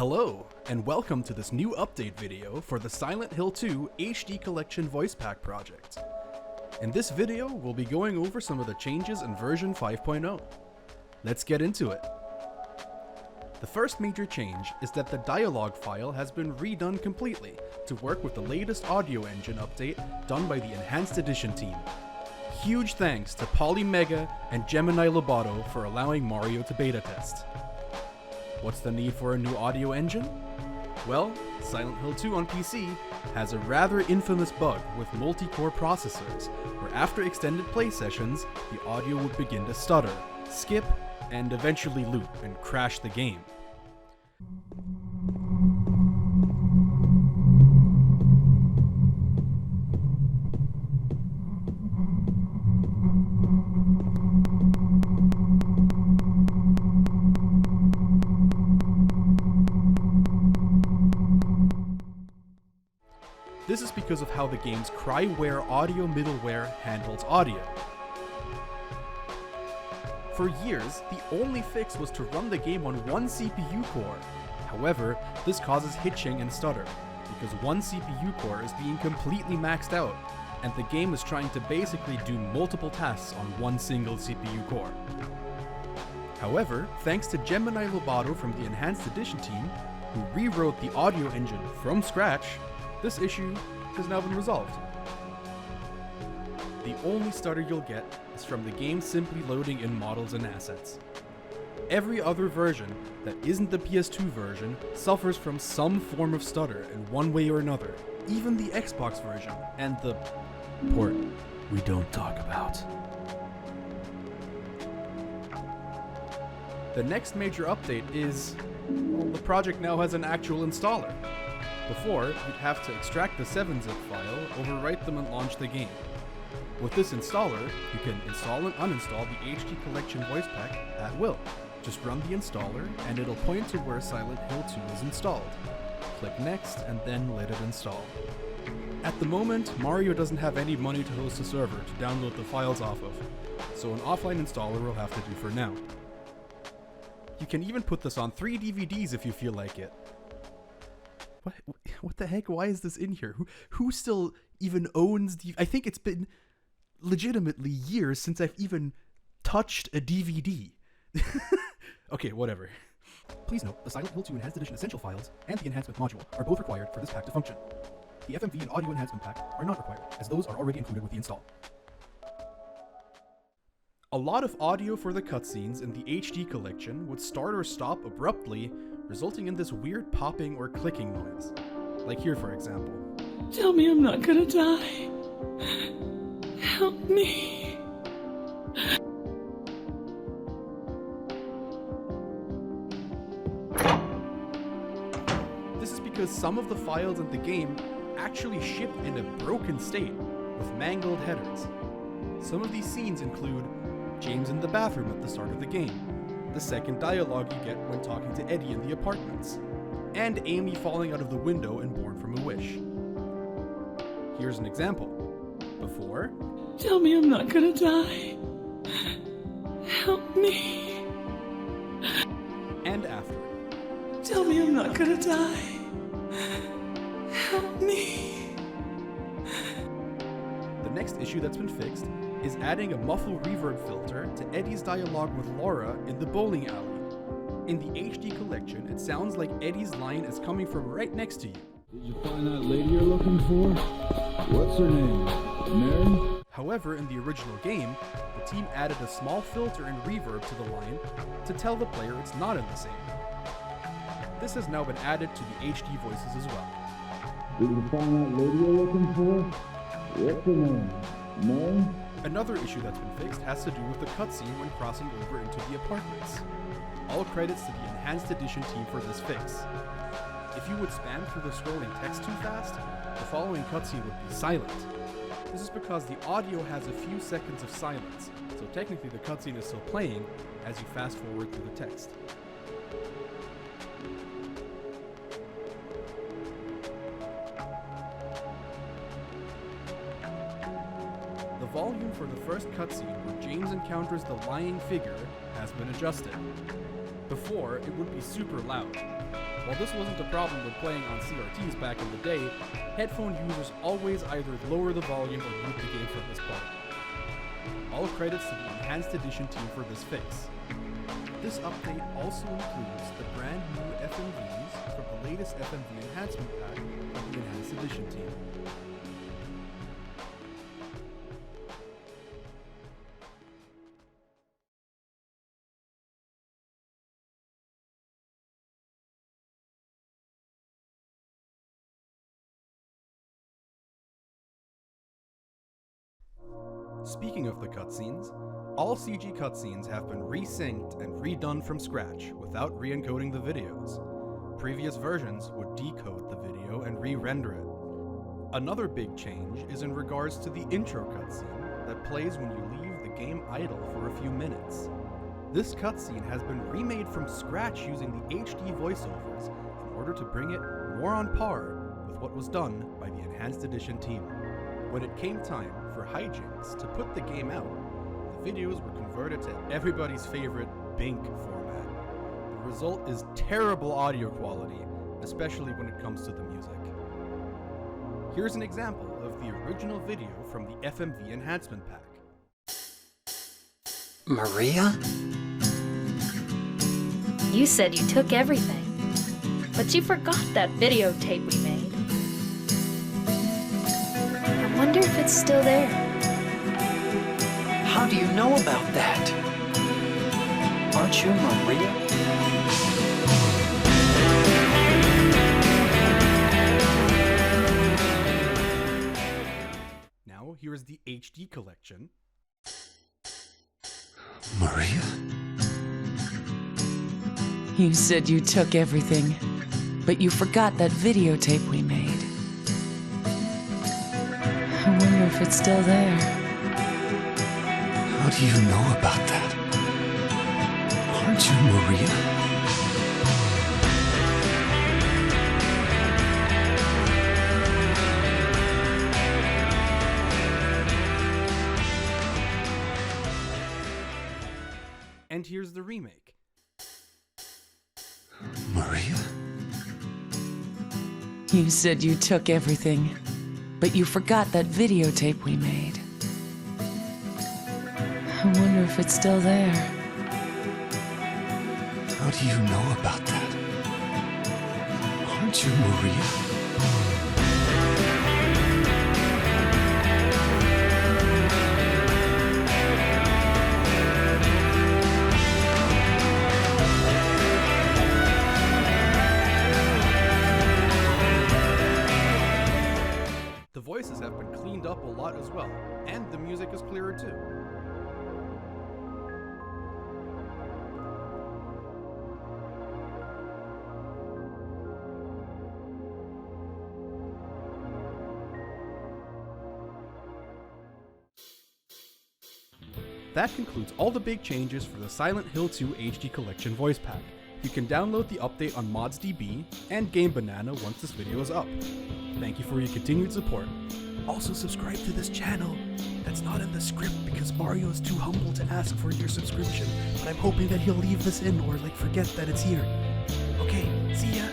Hello, and welcome to this new update video for the Silent Hill 2 HD Collection Voice Pack project. In this video, we'll be going over some of the changes in version 5.0. Let's get into it. The first major change is that the dialogue file has been redone completely to work with the latest audio engine update done by the Enhanced Edition team. Huge thanks to Polymega and Gemini Lobato for allowing Mario to beta test. What's the need for a new audio engine? Well, Silent Hill 2 on PC has a rather infamous bug with multi-core processors, where after extended play sessions, the audio would begin to stutter, skip, and eventually loop and crash the game. This is because of how the game's Cryware audio middleware handles audio. For years, the only fix was to run the game on one CPU core. However, this causes hitching and stutter, because one CPU core is being completely maxed out, and the game is trying to basically do multiple tasks on one single CPU core. However, thanks to Gemini Lobato from the Enhanced Edition team, who rewrote the audio engine from scratch, this issue has now been resolved. The only stutter you'll get is from the game simply loading in models and assets. Every other version that isn't the PS2 version suffers from some form of stutter in one way or another, even the Xbox version and the port we don't talk about. The next major update is, well, the project now has an actual installer. Before, you'd have to extract the 7-zip file, overwrite them and launch the game. With this installer, you can install and uninstall the HD Collection Voice Pack at will. Just run the installer and it'll point to where Silent Hill 2 is installed. Click Next and then let it install. At the moment, Mario doesn't have any money to host a server to download the files off of, so an offline installer will have to do for now. You can even put this on 3 DVDs if you feel like it. What the heck? Why is this in here? Who still even owns I think it's been legitimately years since I've even touched a DVD. Okay, whatever. Please note, the Silent Hill 2 Enhanced Edition Essential files and the Enhancement module are both required for this pack to function. The FMV and Audio Enhancement pack are not required, as those are already included with the install. A lot of audio for the cutscenes in the HD collection would start or stop abruptly, resulting in this weird popping or clicking noise. Like here, for example. Tell me I'm not gonna die. Help me. This is because some of the files in the game actually ship in a broken state, with mangled headers. Some of these scenes include James in the bathroom at the start of the game, the second dialogue you get when talking to Eddie in the apartments, and Amy falling out of the window and born from a wish. Here's an example. Before, tell me I'm not gonna die. Help me. And after, tell me I'm not gonna die. Help me. The next issue that's been fixed is adding a muffle reverb filter to Eddie's dialogue with Laura in the bowling alley. In the HD collection, it sounds like Eddie's line is coming from right next to you. Did you find that lady you're looking for? What's her name? Mary? However, in the original game, the team added a small filter and reverb to the line to tell the player it's not in the same. This has now been added to the HD voices as well. Did you find that lady you're looking for? What's her name? Mary? Another issue that's been fixed has to do with the cutscene when crossing over into the apartments. All credits to the Enhanced Edition team for this fix. If you would spam through the scrolling text too fast, the following cutscene would be silent. This is because the audio has a few seconds of silence, so technically the cutscene is still playing as you fast forward through the text. The volume for the first cutscene where James encounters the lying figure has been adjusted. Before, it would be super loud. While this wasn't a problem when playing on CRTs back in the day, headphone users always either lower the volume or mute the game from this part. All credits to the Enhanced Edition team for this fix. This update also includes the brand new FMVs from the latest FMV enhancement pack of the Enhanced Edition team. Speaking of the cutscenes, all CG cutscenes have been resynced and redone from scratch without re-encoding the videos. Previous versions would decode the video and re-render it. Another big change is in regards to the intro cutscene that plays when you leave the game idle for a few minutes. This cutscene has been remade from scratch using the HD voiceovers in order to bring it more on par with what was done by the Enhanced Edition team. When it came time for hijinks to put the game out, the videos were converted to everybody's favorite BINC format. The result is terrible audio quality, especially when it comes to the music. Here's an example of the original video from the FMV enhancement pack. Maria? You said you took everything, but you forgot that videotape we made. I wonder if it's still there. How do you know about that? Aren't you Maria? Now here's the HD collection. Maria? You said you took everything, but you forgot that videotape we made. I wonder if it's still there. How do you know about that? Aren't you Maria? And here's the remake. Maria? You said you took everything, but you forgot that videotape we made. I wonder if it's still there. How do you know about that? Aren't you Maria? The voices have been cleaned up a lot as well, and the music is clearer too. That concludes all the big changes for the Silent Hill 2 HD Collection voice pack. You can download the update on ModsDB and Game Banana once this video is up. Thank you for your continued support. Also subscribe to this channel. That's not in the script because Mario is too humble to ask for your subscription, but I'm hoping that he'll leave this in or forget that it's here. Okay, see ya!